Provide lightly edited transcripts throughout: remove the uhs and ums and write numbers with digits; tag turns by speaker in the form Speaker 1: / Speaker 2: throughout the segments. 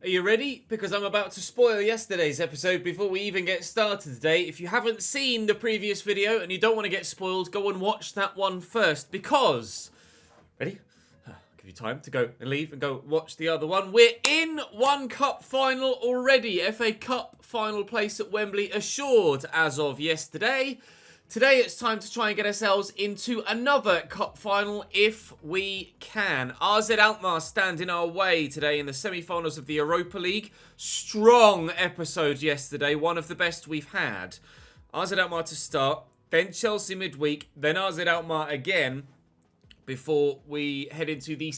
Speaker 1: Are you ready? Because I'm about to spoil yesterday's episode before we even get started today. If you haven't seen the previous video and you don't want to get spoiled, go and watch that one first. Because... Ready? I'll give you time to go and leave and go watch the other one. We're in one cup final already. FA Cup final place at Wembley assured as of yesterday. Today it's time to try and get ourselves into another cup final if we can. AZ Alkmaar stand in our way today in the semi-finals of the Europa League. Strong episode yesterday, one of the best we've had. AZ Alkmaar to start, then Chelsea midweek, then AZ Alkmaar again before we head into the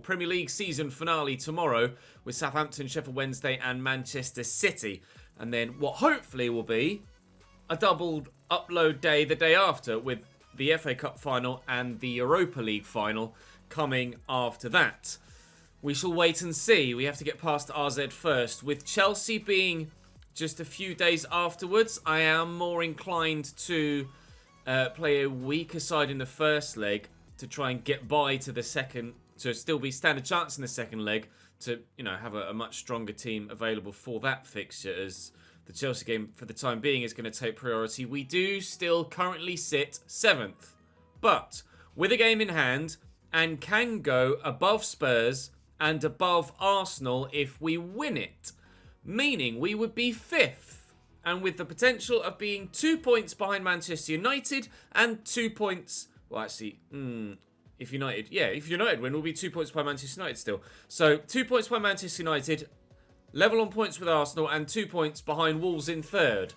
Speaker 1: Premier League season finale tomorrow with Southampton, Sheffield Wednesday and Manchester City. And then what hopefully will be a doubled upload day the day after with the FA Cup final and the Europa League final coming after that. We shall wait and see. We have to get past AZ first. With Chelsea being just a few days afterwards, I am more inclined to play a weaker side in the first leg to try and get by to the second, to still stand a chance in the second leg to, you know, have a much stronger team available for that fixture, as the Chelsea game, for the time being, is going to take priority. We do still currently sit 7th, but with a game in hand and can go above Spurs and above Arsenal if we win it, meaning we would be 5th, and with the potential of being 2 points behind Manchester United and 2 points, well actually, if United win, we'll be 2 points behind Manchester United still. So 2 points behind Manchester United, level on points with Arsenal and 2 points behind Wolves in 3rd.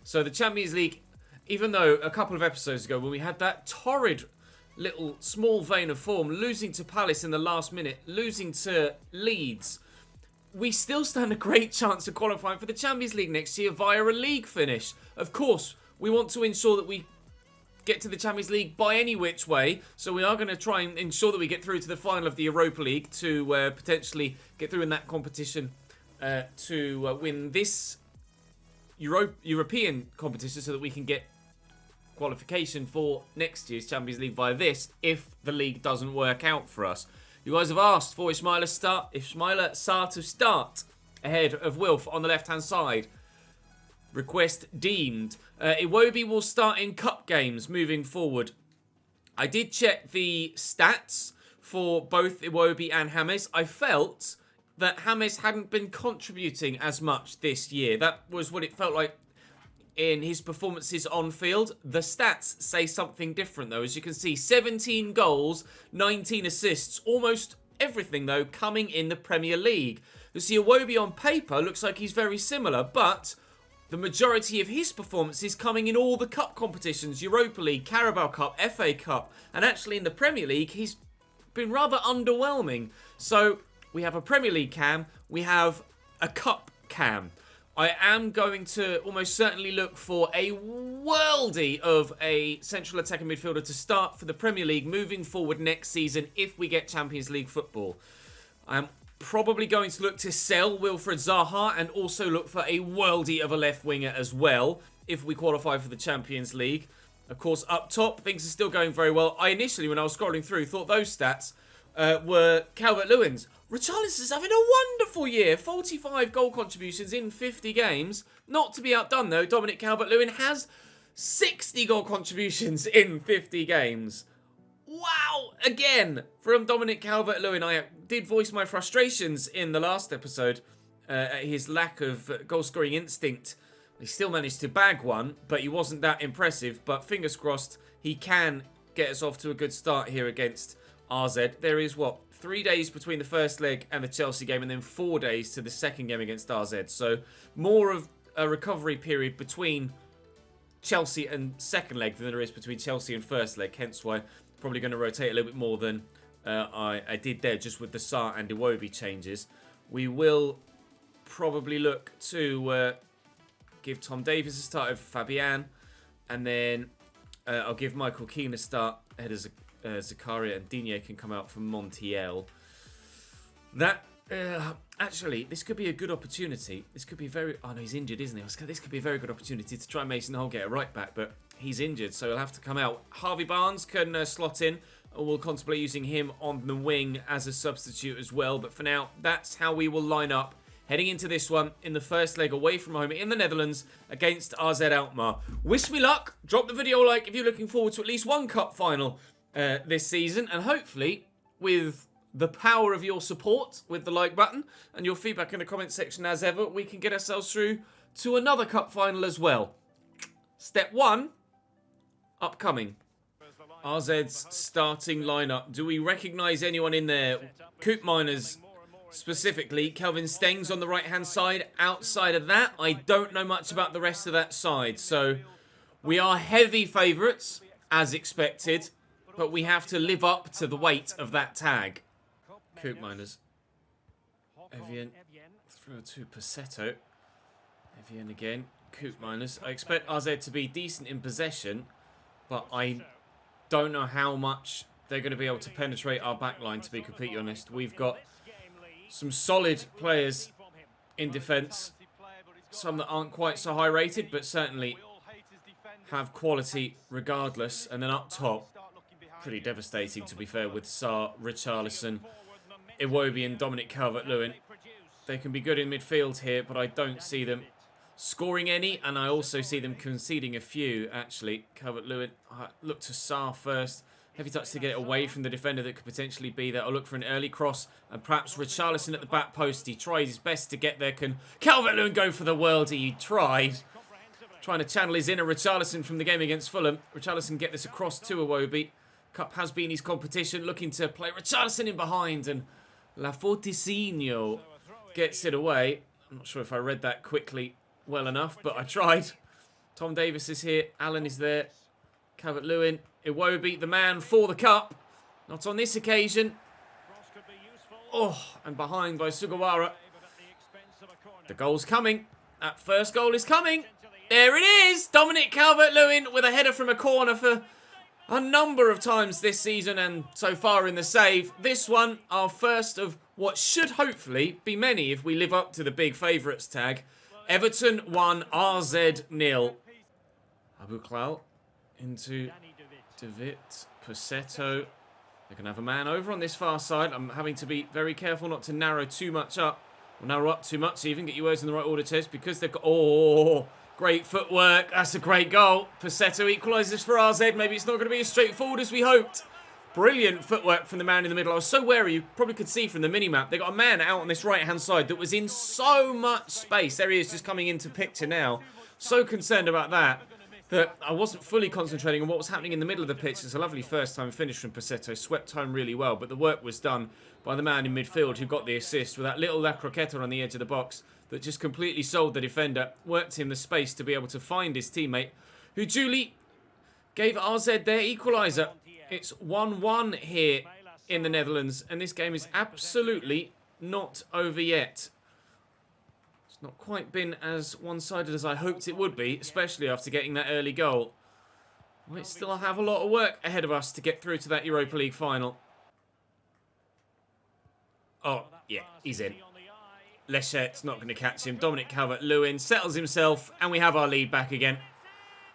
Speaker 1: So the Champions League, even though a couple of episodes ago when we had that torrid little small vein of form, losing to Palace in the last minute, losing to Leeds, we still stand a great chance of qualifying for the Champions League next year via a league finish. Of course, we want to ensure that we get to the Champions League by any which way, so we are going to try and ensure that we get through to the final of the Europa League to potentially get through in that competition to win this European competition so that we can get qualification for next year's Champions League via this if the league doesn't work out for us. You guys have asked for Ismaila Sarr to start ahead of Wilf on the left-hand side. Request deemed. Iwobi will start in cup games moving forward. I did check the stats for both Iwobi and James. I felt that James hadn't been contributing as much this year. That was what it felt like in his performances on field. The stats say something different though. As you can see, 17 goals, 19 assists, almost everything though coming in the Premier League. You see, Iwobi on paper looks like he's very similar, but the majority of his performances coming in all the cup competitions, Europa League, Carabao Cup, FA Cup, and actually in the Premier League, he's been rather underwhelming. So we have a Premier League cam, we have a cup cam. I am going to almost certainly look for a worldie of a central attacking midfielder to start for the Premier League moving forward next season if we get Champions League football. I'm probably going to look to sell Wilfried Zaha and also look for a worldie of a left winger as well if we qualify for the Champions League. Of course, up top, things are still going very well. I initially, when I was scrolling through, thought those stats were Calvert-Lewin's. Richarlison's having a wonderful year. 45 goal contributions in 50 games. Not to be outdone, though, Dominic Calvert-Lewin has 60 goal contributions in 50 games. Wow! Again, from Dominic Calvert-Lewin. I did voice my frustrations in the last episode at his lack of goal-scoring instinct. He still managed to bag one, but he wasn't that impressive. But fingers crossed, he can get us off to a good start here against AZ. There is, 3 days between the first leg and the Chelsea game, and then 4 days to the second game against AZ. So more of a recovery period between Chelsea and second leg than there is between Chelsea and first leg. Hence why I'm probably going to rotate a little bit more than I did there, just with the Sarr and Iwobi changes. We will probably look to give Tom Davies a start over Fabian, and then I'll give Michael Keane a start ahead of Zakaria, and Digne can come out from Montiel. That actually, this could be a good opportunity. This could be very... Oh no, he's injured, isn't he? This could be a very good opportunity to try Mason Holgate a right back, but he's injured, so he'll have to come out. Harvey Barnes can slot in and we'll contemplate using him on the wing as a substitute as well. But for now, that's how we will line up heading into this one in the first leg away from home in the Netherlands against AZ Alkmaar. Wish me luck. Drop the video a like if you're looking forward to at least one cup final this season. And hopefully, with the power of your support with the like button and your feedback in the comment section as ever, we can get ourselves through to another cup final as well. Step 1, upcoming. RZ's starting lineup. Do we recognise anyone in there? Coop Miners specifically. Kelvin Stengs on the right-hand side. Outside of that, I don't know much about the rest of that side. So we are heavy favourites, as expected, but we have to live up to the weight of that tag. Coop Miners. Evian through to Passetto. Evian again. Coop Miners. I expect RZ to be decent in possession, but I don't know how much they're going to be able to penetrate our backline, to be completely honest. We've got some solid players in defence. Some that aren't quite so high rated, but certainly have quality regardless. And then up top, pretty devastating to be fair, with Sarr, Richarlison, Iwobi and Dominic Calvert-Lewin. They can be good in midfield here, but I don't see them scoring any, and I also see them conceding a few, actually. Calvert-Lewin, look to Sarr first. Heavy touch to get it away from the defender that could potentially be there. I'll look for an early cross, and perhaps Richarlison at the back post. He tried his best to get there. Can Calvert-Lewin go for the worldie? He tried. Trying to channel his inner Richarlison from the game against Fulham. Richarlison get this across to Iwobi. Cup has been his competition, looking to play Richarlison in behind, and Lafortissino gets it away. I'm not sure if I read that quickly well enough, but I tried. Tom Davis is here. Allen is there. Calvert-Lewin. Iwobi, the man for the cup. Not on this occasion. Oh, and behind by Sugawara. The goal's coming. That first goal is coming. There it is. Dominic Calvert-Lewin with a header from a corner for a number of times this season and so far in the save. This one, our first of what should hopefully be many if we live up to the big favourites tag. Everton 1, RZ 0. Abu Klal into David Passetto. They're going to have a man over on this far side. I'm having to be very careful not to narrow too much up. Or narrow up too much even. Get your words in the right order, Ches, because they've got... Oh, great footwork. That's a great goal. Passetto equalises for RZ. Maybe it's not going to be as straightforward as we hoped. Brilliant footwork from the man in the middle. I was so wary, you probably could see from the mini-map. They got a man out on this right-hand side that was in so much space. There he is, just coming into picture now. So concerned about that I wasn't fully concentrating on what was happening in the middle of the pitch. It's a lovely first-time finish from Passetto. Swept home really well, but the work was done by the man in midfield who got the assist with that little La Croqueta on the edge of the box that just completely sold the defender. Worked him the space to be able to find his teammate, who duly gave RZ their equaliser. It's 1-1 here in the Netherlands, and this game is absolutely not over yet. It's not quite been as one-sided as I hoped it would be, especially after getting that early goal. Might still have a lot of work ahead of us to get through to that Europa League final. Oh, yeah, he's in. Leschet's not going to catch him. Dominic Calvert-Lewin settles himself, and we have our lead back again.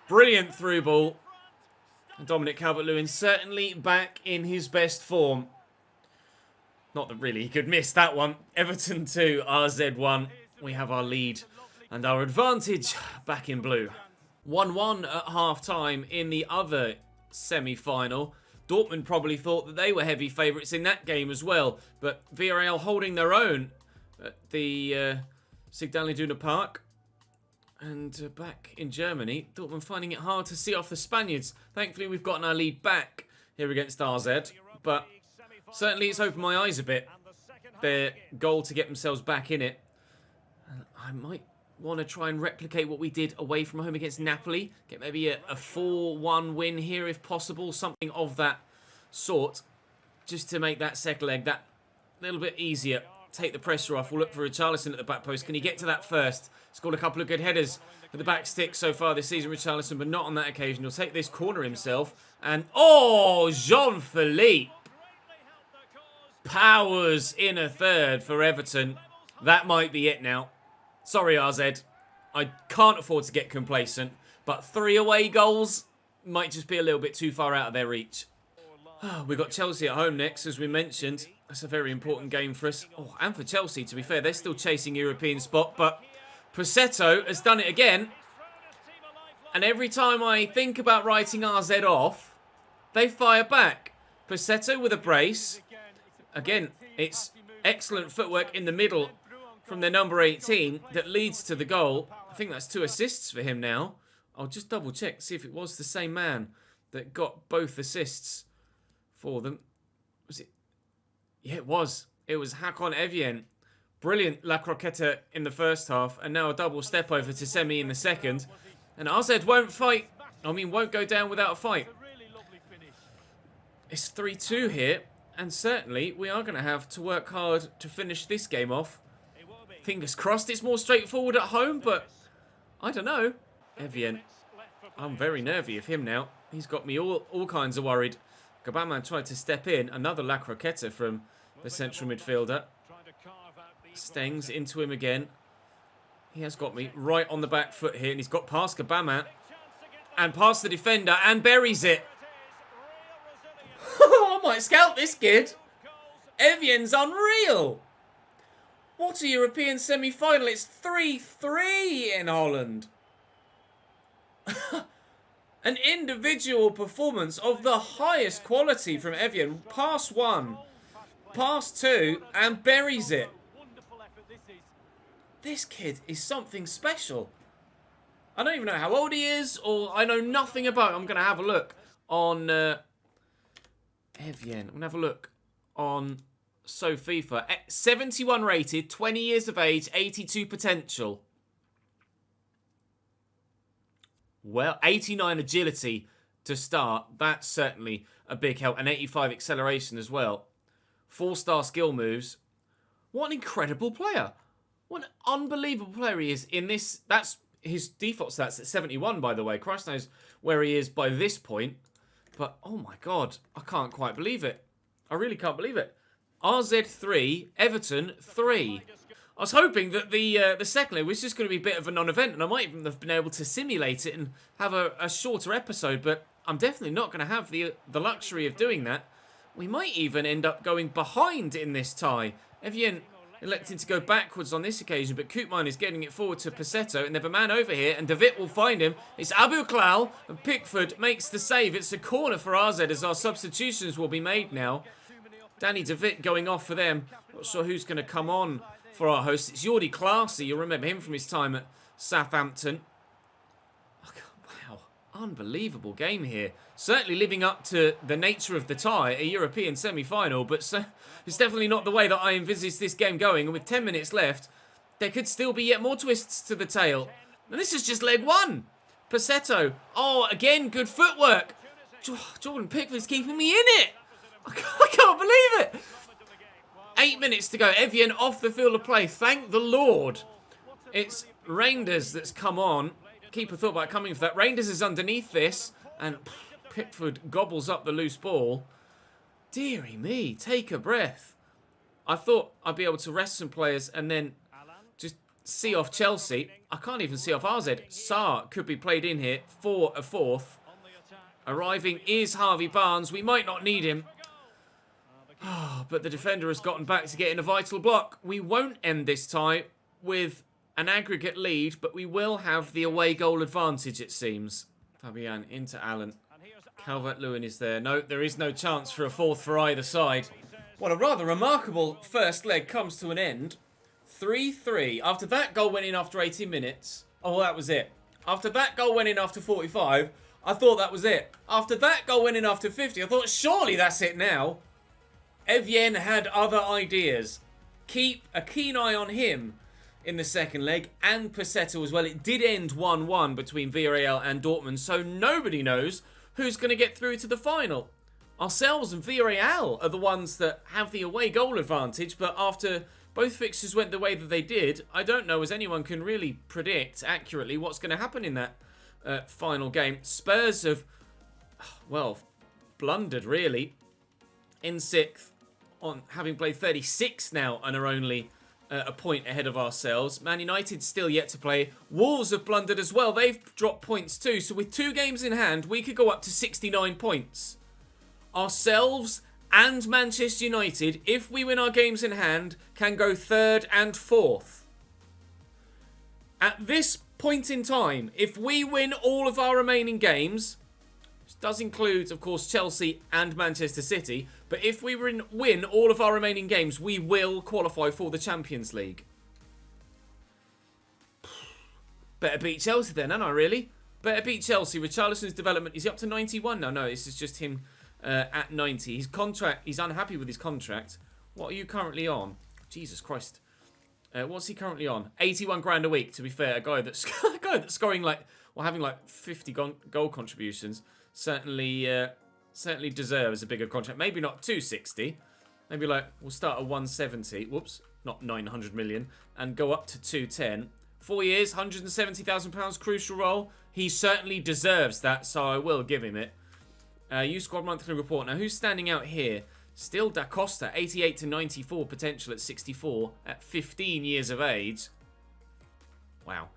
Speaker 1: Brilliant through ball. Dominic Calvert-Lewin certainly back in his best form. Not that really he could miss that one. Everton 2, RZ 1. We have our lead and our advantage back in blue. 1-1 at half-time in the other semi-final. Dortmund probably thought that they were heavy favourites in that game as well. But Villarreal holding their own at the Signal Iduna Park. And back in Germany, Dortmund finding it hard to see off the Spaniards. Thankfully, we've gotten our lead back here against RZ. But certainly it's opened my eyes a bit. Their goal to get themselves back in it. I might want to try and replicate what we did away from home against Napoli. Get maybe a 4-1 win here if possible. Something of that sort. Just to make that second leg that little bit easier. Take the pressure off. We'll look for Richarlison at the back post. Can he get to that first? Scored a couple of good headers at the back stick so far this season, Richarlison, but not on that occasion. He'll take this corner himself. And, oh, Jean-Philippe powers in a third for Everton. That might be it now. Sorry, RZ. I can't afford to get complacent, but 3 away goals might just be a little bit too far out of their reach. We've got Chelsea at home next, as we mentioned. That's a very important game for us. Oh, and for Chelsea, to be fair. They're still chasing European spot, but Pussetto has done it again. And every time I think about writing RZ off, they fire back. Pussetto with a brace. Again, it's excellent footwork in the middle from their number 18 that leads to the goal. I think that's 2 assists for him now. I'll just double check, see if it was the same man that got both assists for them. Was it? Yeah, it was. It was Hakan Evjen. Brilliant La Croqueta in the first half, and now a double step over to Semi in the second. And RZ won't fight. I mean, won't go down without a fight. It's 3-2 here, and certainly we are going to have to work hard to finish this game off. Fingers crossed it's more straightforward at home, but I don't know. Evjen. I'm very nervy of him now. He's got me all kinds of worried. Gabaman tried to step in. Another La Croqueta from the central midfielder. Stengs into him again. He has got me right on the back foot here, and he's got past Gabaman and past the defender and buries it. I might scout this kid. Evjen's unreal. What a European semi-final. It's 3-3 in Holland. An individual performance of the highest quality from Evjen. Pass 1, pass 2, and buries it. This kid is something special. I don't even know how old he is, or I know nothing about him. I'm going to have a look on Evjen. I'm going to have a look on FIFA. 71 rated, 20 years of age, 82 potential. Well, 89 agility to start. That's certainly a big help. And 85 acceleration as well. 4-star skill moves. What an incredible player. What an unbelievable player he is in this. That's his default stats at 71, by the way. Christ knows where he is by this point. But, oh my God, I can't quite believe it. I really can't believe it. RZ 3, Everton 3. I was hoping that the second leg was just going to be a bit of a non-event, and I might even have been able to simulate it and have a shorter episode, but I'm definitely not going to have the luxury of doing that. We might even end up going behind in this tie. Evjen electing to go backwards on this occasion, but Koopman is getting it forward to Pussetto, and they have a man over here, and David will find him. It's Abu Klal, and Pickford makes the save. It's a corner for RZ as our substitutions will be made now. Danny DeVitt going off for them. Not sure who's going to come on for our host. It's Jordi Claessy. You'll remember him from his time at Southampton. Wow, unbelievable game here. Certainly living up to the nature of the tie, a European semi-final, but it's definitely not the way that I envisaged this game going. And with 10 minutes left, there could still be yet more twists to the tail. And this is just leg 1. Pussetto. Oh, again, good footwork. Jordan Pickford's keeping me in it. I can't believe it. 8 minutes to go. Evjen off the field of play. Thank the Lord. It's Reinders that's come on. Keeper thought about coming for that. Reinders is underneath this. And Pickford gobbles up the loose ball. Dearie me. Take a breath. I thought I'd be able to rest some players and then just see off Chelsea. I can't even see off RZ. Sarr could be played in here for a fourth. Arriving is Harvey Barnes. We might not need him. But the defender has gotten back to get in a vital block. We won't end this tie with an aggregate lead, but we will have the away goal advantage, it seems. Fabian into Allen. Calvert-Lewin is there. No, there is no chance for a fourth for either side. What a rather remarkable first leg comes to an end. 3-3. After that goal went in after 18 minutes. Oh, that was it. After that goal went in after 45, I thought that was it. After that goal went in after 50, I thought surely that's it now. Evjen had other ideas. Keep a keen eye on him in the second leg and Pussetto as well. It did end 1-1 between Villarreal and Dortmund, so nobody knows who's going to get through to the final. Ourselves and Villarreal are the ones that have the away goal advantage, but after both fixtures went the way that they did, I don't know as anyone can really predict accurately what's going to happen in that final game. Spurs have, well, blundered really in 6th. On having played 36 now and are only a point ahead of ourselves. Man United still yet to play. Wolves have blundered as well. They've dropped points too. So with 2 games in hand, we could go up to 69 points. ourselves and Manchester United, if we win our games in hand, can go 3rd and 4th. At this point in time, if we win all of our remaining games, which does include, of course, Chelsea and Manchester City, but if we win all of our remaining games, we will qualify for the Champions League. Better beat Chelsea then, ain't I, really? Better beat Chelsea. Richarlison's development, is he up to 91? No, this is just him at 90. His contract, he's unhappy with his contract. What are you currently on? Jesus Christ. What's he currently on? 81 grand a week, to be fair. A guy that's scoring like, or having like 50 goal contributions certainly deserves a bigger contract. Maybe not 260. Maybe like, we'll start at 170. Whoops, not 900 million. And go up to 210. 4 years, £170,000, crucial role. He certainly deserves that, so I will give him it. Youth squad monthly report. Now, who's standing out here? Still Da Costa, 88 to 94 potential at 64, at 15 years of age. Wow.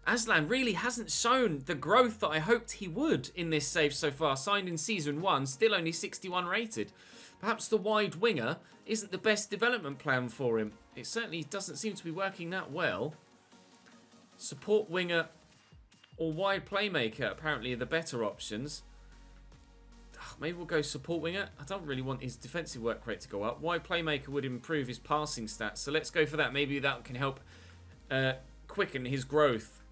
Speaker 1: Aslan really hasn't shown the growth that I hoped he would in this save so far. Signed in season 1, still only 61 rated. Perhaps the wide winger isn't the best development plan for him. It certainly doesn't seem to be working that well. Support winger or wide playmaker apparently are the better options. Maybe we'll go support winger. I don't really want his defensive work rate to go up. Wide playmaker would improve his passing stats. So let's go for that. Maybe that can help quicken his growth.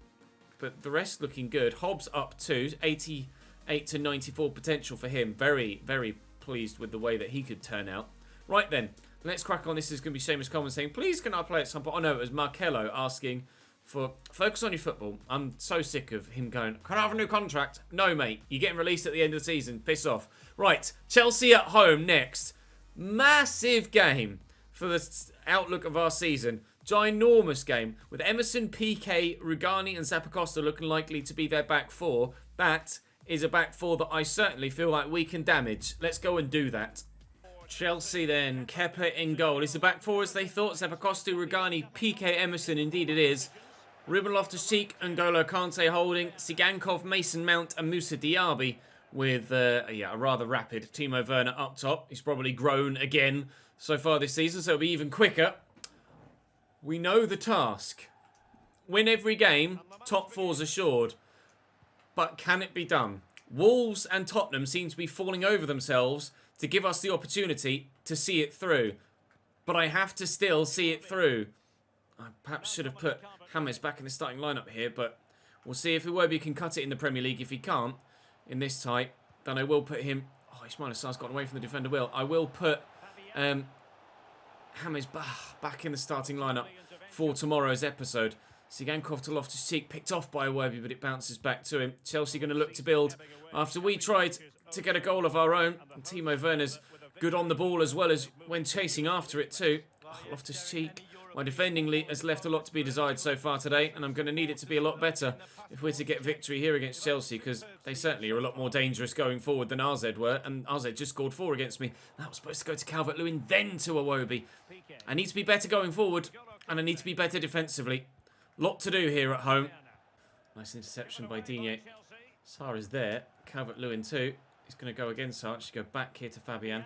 Speaker 1: But the rest looking good. Hobbs up to 88 to 94 potential for him. Very, very pleased with the way that he could turn out. Right then, let's crack on. This is going to be Seamus Coleman saying, please can I play at some point? Oh no, it was Markello asking for focus on your football. I'm so sick of him going, can I have a new contract? No, mate. You're getting released at the end of the season. Piss off. Right, Chelsea at home next. Massive game for the outlook of our season. Ginormous game with Emerson, PK, Rugani and Zappacosta looking likely to be their back four. That is a back four that I certainly feel like we can damage. Let's go and do that. Chelsea then, Kepa in goal. Is the back four as they thought? Zappacosta, Rugani, PK, Emerson. Indeed it is. Ruben Loftus-Cheek, N'Golo Kante holding, Sigankov, Mason Mount and Moussa Diaby with a rather rapid Timo Werner up top. He's probably grown again so far this season, so it'll be even quicker. We know the task. Win every game, top four's assured. But can it be done? Wolves and Tottenham seem to be falling over themselves to give us the opportunity to see it through. But I have to still see it through. I perhaps should have put James back in the starting lineup here, but we'll see if Iwobi can cut it in the Premier League. If he can't, in this type, then I will put him... Oh, Ismail Assar's gotten away from the defender well. I will put James back in the starting lineup for tomorrow's episode. Sigankov to Loftus-Cheek, picked off by Iwobi, but it bounces back to him. Chelsea going to look to build after we tried to get a goal of our own. And Timo Werner's good on the ball as well as when chasing after it too. Oh, Loftus-Cheek. My defending has left a lot to be desired so far today, and I'm going to need it to be a lot better if we're to get victory here against Chelsea, because they certainly are a lot more dangerous going forward than RZ were, and RZ just scored 4 against me. That was supposed to go to Calvert-Lewin, then to Iwobi. I need to be better going forward, and I need to be better defensively. Lot to do here at home. Nice interception by Digne. Sarr is there. Calvert-Lewin too. He's going to go again, Sarr. Should go back here to Fabian.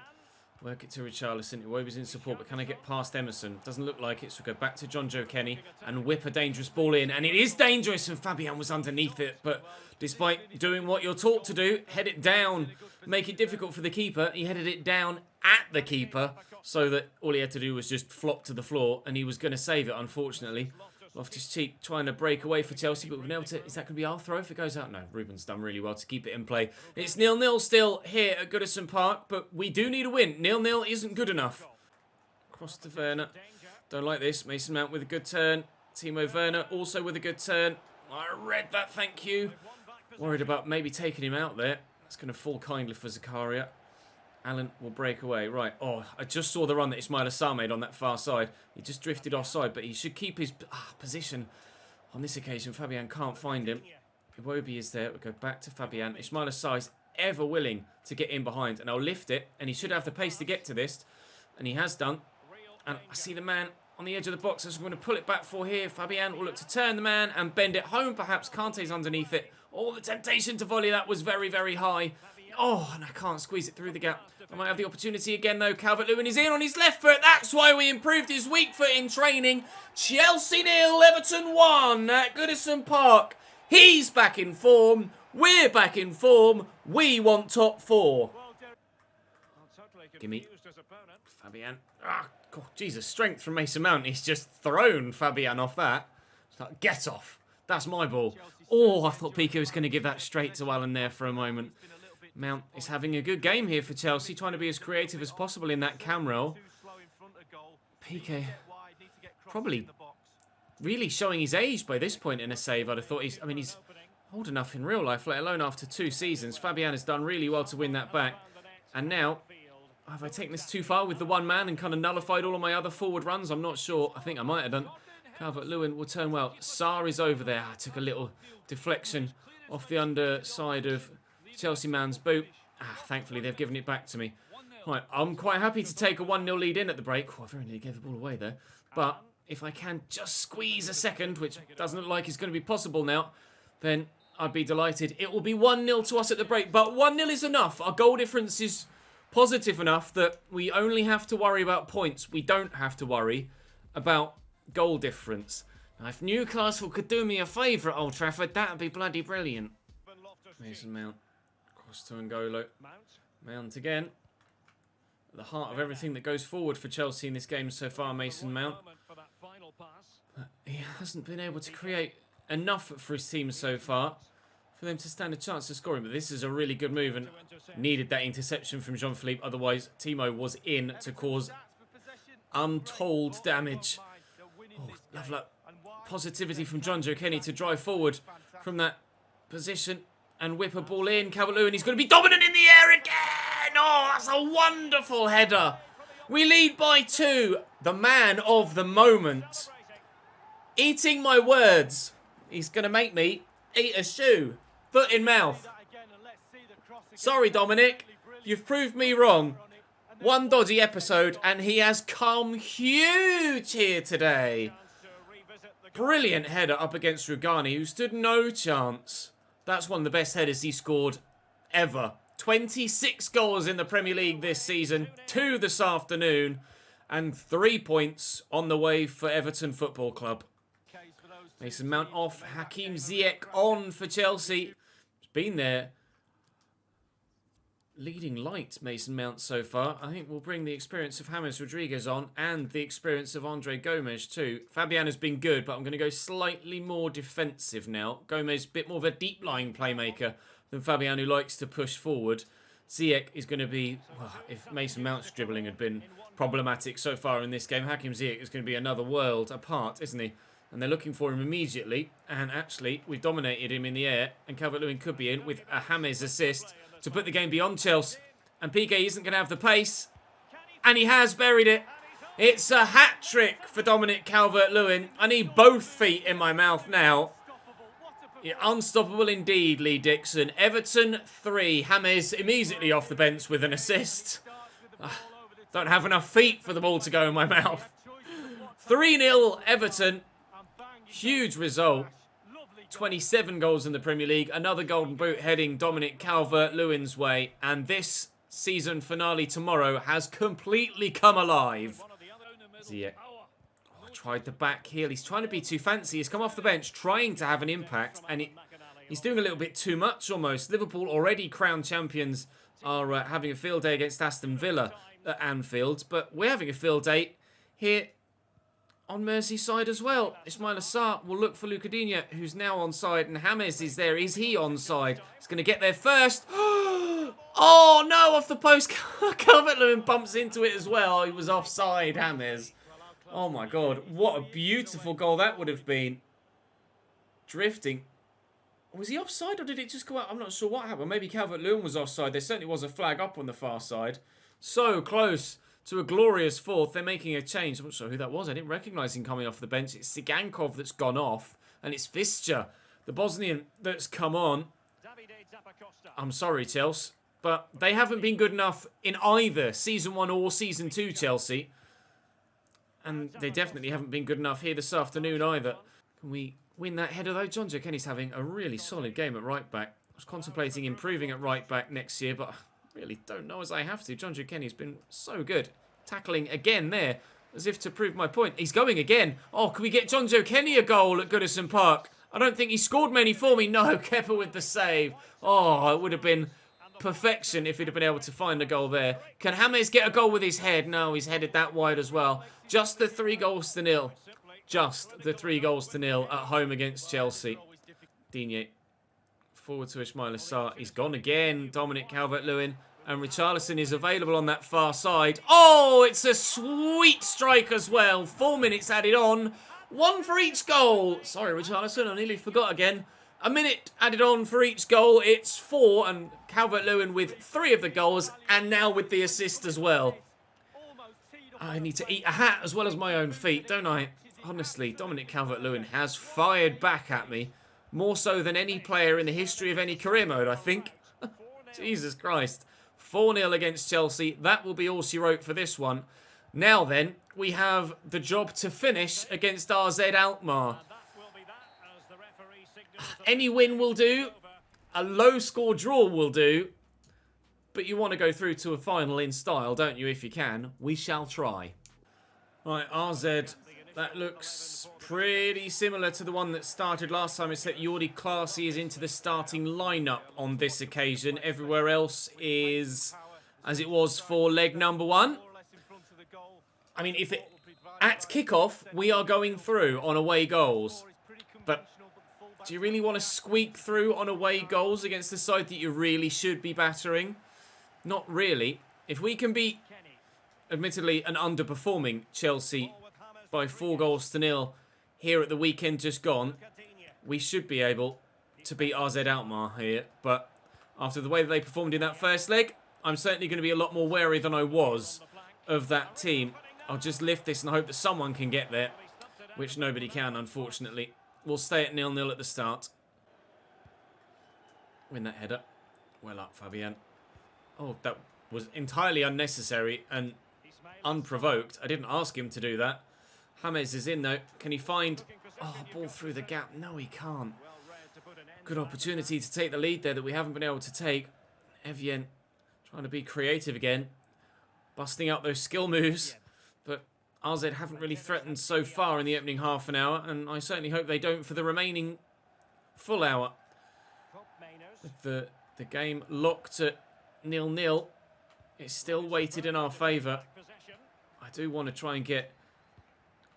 Speaker 1: Work it to Richarlison. Iwobi's in support, but can I get past Emerson? Doesn't look like it, so go back to John Joe Kenny and whip a dangerous ball in. And it is dangerous, and Fabian was underneath it. But despite doing what you're taught to do, head it down, make it difficult for the keeper, he headed it down at the keeper so that all he had to do was just flop to the floor, and he was going to save it, unfortunately. Loftus-Cheek trying to break away for Chelsea, but we've been able to... Is that going to be our throw if it goes out? No, Ruben's done really well to keep it in play. It's 0-0 still here at Goodison Park, but we do need a win. 0-0 isn't good enough. Cross to Werner. Don't like this. Mason Mount with a good turn. Timo Werner also with a good turn. I read that, thank you. Worried about maybe taking him out there. That's going to fall kindly for Zakaria. Allen will break away. Right. Oh, I just saw the run that Ismail Assar made on that far side. He just drifted offside, but he should keep his position. On this occasion, Fabian can't find him. Iwobi is there. We'll go back to Fabian. Ismail Assar is ever willing to get in behind, and I'll lift it, and he should have the pace to get to this, and he has done. And I see the man on the edge of the box, so I'm going to pull it back for here. Fabian will look to turn the man and bend it home, perhaps. Kante's underneath it. Oh, the temptation to volley, that was very, very high. Oh, and I can't squeeze it through the gap. I might have the opportunity again, though. Calvert-Lewin is in on his left foot. That's why we improved his weak foot in training. Chelsea 0, Everton 1 at Goodison Park. He's back in form. We're back in form. We want top 4. Gimme. Fabian. Ah, God, Jesus, strength from Mason Mount. He's just thrown Fabian off that. Like, get off. That's my ball. Oh, I thought Pico was going to give that straight to Allen there for a moment. Mount is having a good game here for Chelsea, trying to be as creative as possible in that cam roll. Piqué probably really showing his age by this point in a save. I'd have thought he's old enough in real life, let alone after 2 seasons. Fabian has done really well to win that back. And now, have I taken this too far with the one man and kind of nullified all of my other forward runs? I'm not sure. I think I might have done. Calvert-Lewin will turn well. Sarr is over there. I took a little deflection off the underside of Chelsea man's boot. Thankfully, they've given it back to me. Right, I'm quite happy to take a 1-0 lead in at the break. Oh, I very nearly gave the ball away there. But if I can just squeeze a second, which doesn't look like it's going to be possible now, then I'd be delighted. It will be 1-0 to us at the break. But 1-0 is enough. Our goal difference is positive enough that we only have to worry about points. We don't have to worry about goal difference. Now, if Newcastle could do me a favour at Old Trafford, that would be bloody brilliant. Mason Mount. Cross to N'Golo. Mount again. At the heart of everything that goes forward for Chelsea in this game so far, Mason Mount. He hasn't been able to create enough for his team so far for them to stand a chance of scoring. But this is a really good move and needed that interception from Jean-Philippe. Otherwise, Timo was in to cause untold damage. Oh, lovely positivity from John Joe Kenny to drive forward from that position and whip a ball in. Calvert-Lewin, he's going to be dominant in the air again. Oh, that's a wonderful header. We lead by 2. The man of the moment. Eating my words. He's going to make me eat a shoe. Foot in mouth. Sorry, Dominic. You've proved me wrong. One dodgy episode and he has come huge here today. Brilliant header up against Rugani, who stood no chance. That's one of the best headers he scored ever. 26 goals in the Premier League this season, 2 this afternoon, and 3 points on the way for Everton Football Club. Mason Mount off, Hakim Ziyech on for Chelsea. He's been there. Leading light, Mason Mount so far. I think we'll bring the experience of James Rodriguez on and the experience of Andre Gomes too. Fabian has been good, but I'm going to go slightly more defensive now. Gomes, a bit more of a deep-lying playmaker than Fabian, who likes to push forward. Ziyech is going to be... Well, if Mason Mount's dribbling had been problematic so far in this game, Hakim Ziyech is going to be another world apart, isn't he? And they're looking for him immediately. And actually, we've dominated him in the air. And Calvert-Lewin could be in with a James assist to put the game beyond Chelsea. And Piqué isn't going to have the pace. And he has buried it. It's a hat-trick for Dominic Calvert-Lewin. I need both feet in my mouth now. Yeah, unstoppable indeed, Lee Dixon. Everton 3. James immediately off the bench with an assist. Don't have enough feet for the ball to go in my mouth. 3-0 Everton. Huge result. 27 goals in the Premier League. Another golden boot heading Dominic Calvert-Lewin's way. And this season finale tomorrow has completely come alive. Ziyech. Oh, tried the back heel. He's trying to be too fancy. He's come off the bench trying to have an impact. And he's doing a little bit too much almost. Liverpool, already crowned champions, are having a field day against Aston Villa at Anfield. But we're having a field day here on Merseyside as well. Ismaila Sarr will look for Lucadinha, who's now onside, and James is there. Is he onside? He's going to get there first. Oh, no, off the post. Calvert-Lewin bumps into it as well. He was offside, James. Oh, my God. What a beautiful goal that would have been. Drifting. Was he offside or did it just go out? I'm not sure what happened. Maybe Calvert-Lewin was offside. There certainly was a flag up on the far side. So close to a glorious fourth. They're making a change. I'm not sure who that was. I didn't recognise him coming off the bench. It's Sigankov that's gone off. And it's Visca, the Bosnian, that's come on. I'm sorry, Chelsea. But they haven't been good enough in either Season 1 or Season 2, Chelsea. And they definitely haven't been good enough here this afternoon either. Can we win that header, though? John Joe Kenny's having a really solid game at right back. was contemplating improving at right back next year, but I really don't know as I have to. Jonjo Kenny's been so good. Tackling again there, as if to prove my point. He's going again. Oh, can we get Jonjo Kenny a goal at Goodison Park? I don't think he scored many for me. No, Kepa with the save. Oh, it would have been perfection if he'd have been able to find a goal there. Can James get a goal with his head? No, he's headed that wide as well. Just the 3-0. Just the 3-0 at home against Chelsea. Digne forward to Ismail Assar. He's gone again. Dominic Calvert-Lewin. And Richarlison is available on that far side. Oh, it's a sweet strike as well. 4 minutes added on. 1 for each goal. Sorry, Richarlison, I nearly forgot again. A minute added on for each goal. It's 4, and Calvert-Lewin with 3 of the goals, and now with the assist as well. I need to eat a hat as well as my own feet, don't I? Honestly, Dominic Calvert-Lewin has fired back at me. More so than any player in the history of any career mode, I think. Jesus Christ. 4-0 against Chelsea. That will be all she wrote for this one. Now then, we have the job to finish against RZ Alkmaar. Any win will do. A low-score draw will do. But you want to go through to a final in style, don't you, if you can? We shall try. Right, RZ, that looks pretty similar to the one that started last time, except Jordi Claessy is into the starting lineup on this occasion. Everywhere else is as it was for leg number 1. I mean, at kickoff, we are going through on away goals. But do you really want to squeak through on away goals against the side that you really should be battering? Not really. If we can beat, admittedly, an underperforming Chelsea by 4-0 here at the weekend just gone, we should be able to beat RZ Alkmaar here. But after the way that they performed in that first leg, I'm certainly going to be a lot more wary than I was of that team. I'll just lift this and hope that someone can get there, which nobody can, unfortunately. We'll stay at 0-0 at the start. Win that header. Well up, Fabian. Oh, that was entirely unnecessary and unprovoked. I didn't ask him to do that. James is in, though. Can he find... Oh, ball through the gap. No, he can't. Good opportunity to take the lead there that we haven't been able to take. Evian trying to be creative again. Busting out those skill moves. But RZ haven't really threatened so far in the opening half an hour. And I certainly hope they don't for the remaining full hour. With the game locked at 0-0. It's still weighted in our favour. I do want to try and get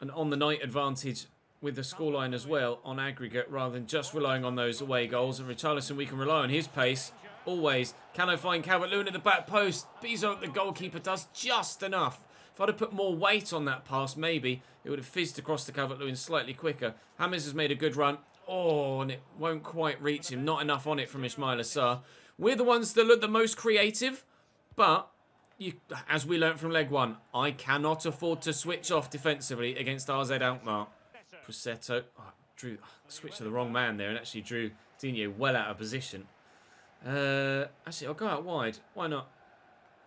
Speaker 1: an on-the-night advantage with the scoreline as well on aggregate rather than just relying on those away goals. And Richarlison, we can rely on his pace always. Can I find Calvert-Lewin at the back post? Bizot, the goalkeeper, does just enough. If I'd have put more weight on that pass, maybe it would have fizzed across to Calvert-Lewin slightly quicker. James has made a good run. Oh, and it won't quite reach him. Not enough on it from Ismail Assar. We're the ones that look the most creative, but as we learnt from leg 1, I cannot afford to switch off defensively against RZ Alkmaar. Prossetto switched to the wrong man there and actually drew Digne well out of position. Actually, I'll go out wide. Why not?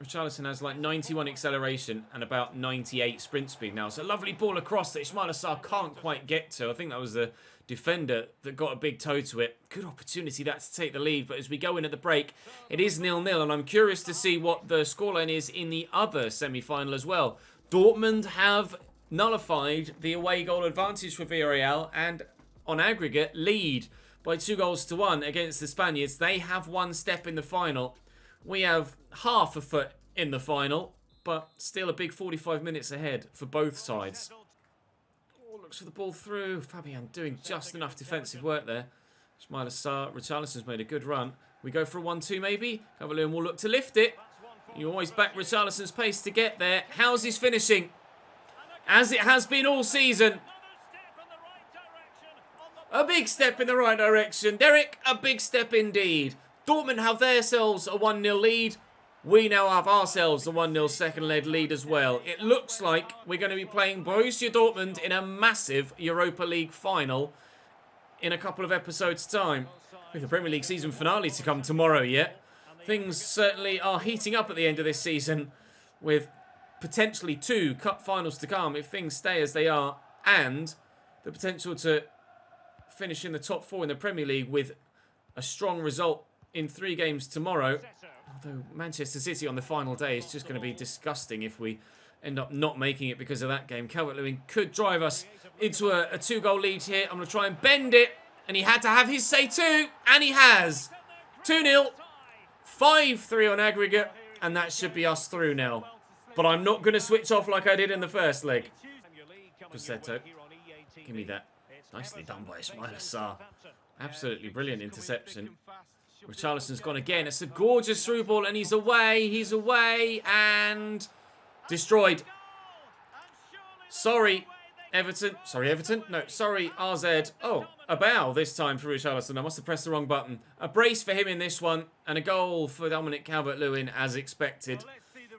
Speaker 1: Richarlison has like 91 acceleration and about 98 sprint speed now. So a lovely ball across that Ismail Assar can't quite get to. I think that was the defender that got a big toe to it. Good opportunity that to take the lead. But as we go in at the break, it is 0-0. And I'm curious to see what the scoreline is in the other semi-final as well. Dortmund have nullified the away goal advantage for Villarreal and on aggregate lead by 2-1 against the Spaniards. They have one step in the final. We have half a foot in the final, but still a big 45 minutes ahead for both sides. Oh, looks for the ball through. Fabian doing just enough defensive work there. Ismail Assar, Richarlison's made a good run. We go for a 1-2 maybe. Calvert-Lewin will look to lift it. You always back Richarlison's pace to get there. How's his finishing? As it has been all season. A big step in the right direction. Derek, a big step indeed. Dortmund have themselves a 1-0 lead. We now have ourselves a 1-0 second leg lead as well. It looks like we're going to be playing Borussia Dortmund in a massive Europa League final in a couple of episodes' time. With the Premier League season finale to come tomorrow yet. Things certainly are heating up at the end of this season with potentially 2 cup finals to come if things stay as they are, and the potential to finish in the top 4 in the Premier League with a strong result in 3 games tomorrow. Although Manchester City on the final day is just going to be disgusting if we end up not making it because of that game. Calvert-Lewin could drive us into a 2-goal lead here. I'm going to try and bend it. And he had to have his say too. And he has. 2-0. 5-3 on aggregate. And that should be us through now. But I'm not going to switch off like I did in the first leg. Pussetto. Give me that. Nicely done by Ismail Assar. Absolutely brilliant interception. Richarlison's gone again. It's a gorgeous through ball and he's away. He's away and destroyed. Sorry, Everton. Sorry, Everton. No, sorry, RZ. Oh, a bow this time for Richarlison. I must have pressed the wrong button. A brace for him in this one and a goal for Dominic Calvert-Lewin as expected.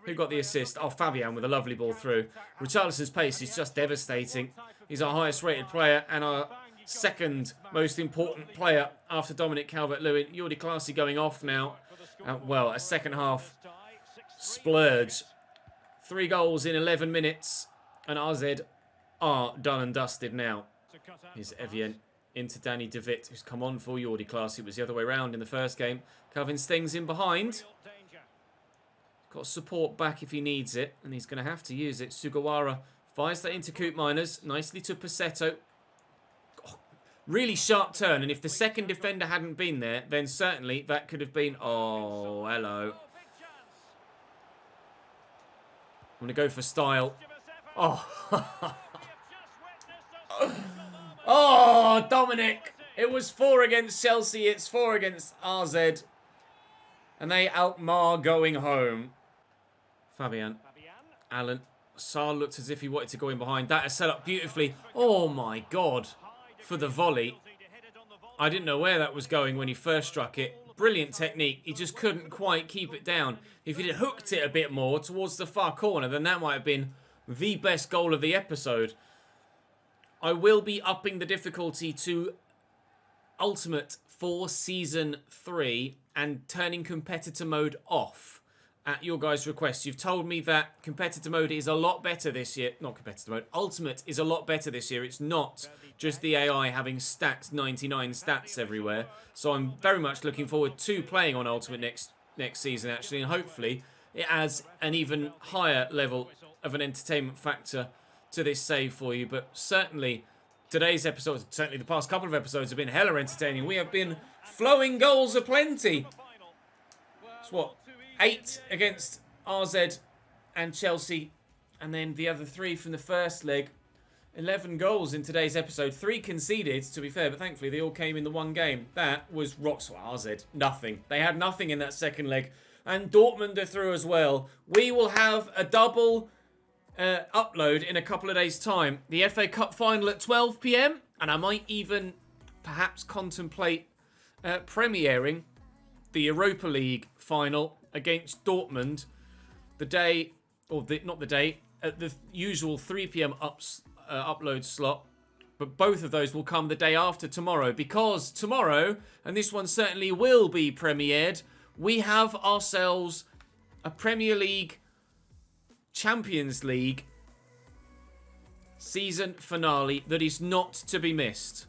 Speaker 1: Who got the assist? Oh, Fabian with a lovely ball through. Richarlison's pace is just devastating. He's our highest rated player and our second most important player after Dominic Calvert-Lewin. Jordi Clasie going off now. Well, a second half splurge. 3 goals in 11 minutes. And RZ are done and dusted now. Here's Evian into Danny De Witt, who's come on for Jordi Clasie. It was the other way around in the first game. Calvin Steng's in behind. Got support back if he needs it. And he's going to have to use it. Sugawara fires that into Coop Miners. Nicely to Pussetto. Really sharp turn, and if the second defender hadn't been there, then certainly that could have been... Oh, hello. I'm going to go for style. Oh. Oh, Dominic. It was 4 against Chelsea. It's 4 against RZ. And they outmar going home. Fabian. Allen. Saar looked as if he wanted to go in behind. That is set up beautifully. Oh, my God. For the volley. I didn't know where that was going when he first struck it. Brilliant technique. He just couldn't quite keep it down. If he'd have hooked it a bit more towards the far corner, then that might have been the best goal of the episode. I will be upping the difficulty to Ultimate for Season 3 and turning competitor mode off. At your guys' request. You've told me that competitor mode is a lot better this year. Not competitor mode. Ultimate is a lot better this year. It's not just the AI having stats, 99 stats everywhere. So I'm very much looking forward to playing on Ultimate next season, actually. And hopefully it adds an even higher level of an entertainment factor to this save for you. But certainly today's episode, certainly the past couple of episodes have been hella entertaining. We have been flowing goals aplenty. It's what? 8 against RZ and Chelsea. And then the other 3 from the first leg. 11 goals in today's episode. 3 conceded, to be fair. But thankfully, they all came in the one game. That was rocks. RZ. Nothing. They had nothing in that second leg. And Dortmund are through as well. We will have a double upload in a couple of days' time. The FA Cup final at 12 PM. And I might even perhaps contemplate premiering the Europa League final against Dortmund the day, or not the day, at the usual 3 PM upload slot. But both of those will come the day after tomorrow, because tomorrow, and this one certainly will be premiered, we have ourselves a Premier League, Champions League season finale that is not to be missed.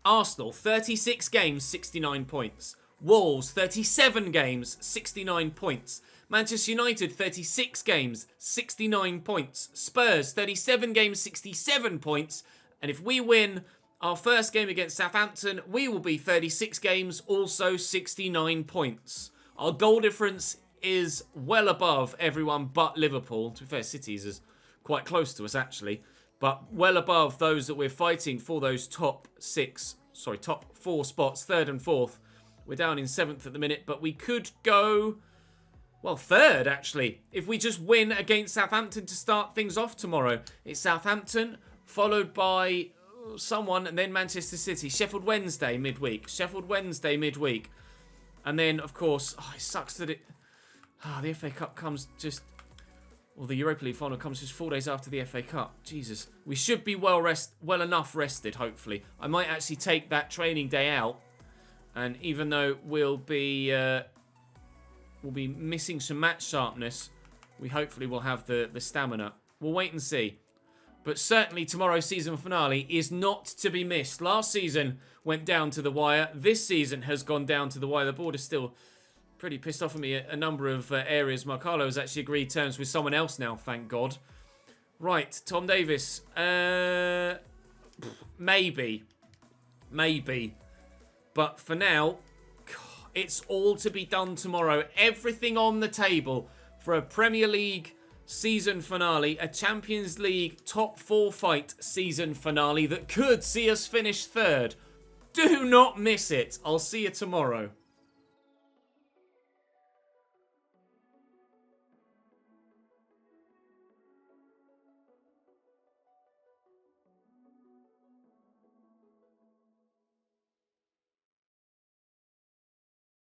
Speaker 1: Arsenal, 36 games, 69 points. Wolves, 37 games, 69 points. Manchester United, 36 games, 69 points. Spurs, 37 games, 67 points. And if we win our first game against Southampton, we will be 36 games, also 69 points. Our goal difference is well above everyone but Liverpool. To be fair, City's is quite close to us, actually. But well above those that we're fighting for those top 4 spots, 3rd and 4th. We're down in 7th at the minute, but we could go, well, 3rd, actually, if we just win against Southampton to start things off tomorrow. It's Southampton, followed by someone, and then Manchester City. Sheffield Wednesday midweek. And then, of course, it sucks that the FA Cup comes just, well, the Europa League final comes just 4 days after the FA Cup. Jesus. We should be well enough rested, hopefully. I might actually take that training day out. And even though we'll be missing some match sharpness, we hopefully will have the stamina. We'll wait and see. But certainly tomorrow's season finale is not to be missed. Last season went down to the wire. This season has gone down to the wire. The board is still pretty pissed off at me at a number of areas. Marcelo has actually agreed terms with someone else now, thank God. Right, Tom Davis. Maybe. But for now, it's all to be done tomorrow. Everything on the table for a Premier League season finale, a Champions League top 4 fight season finale that could see us finish third. Do not miss it. I'll see you tomorrow.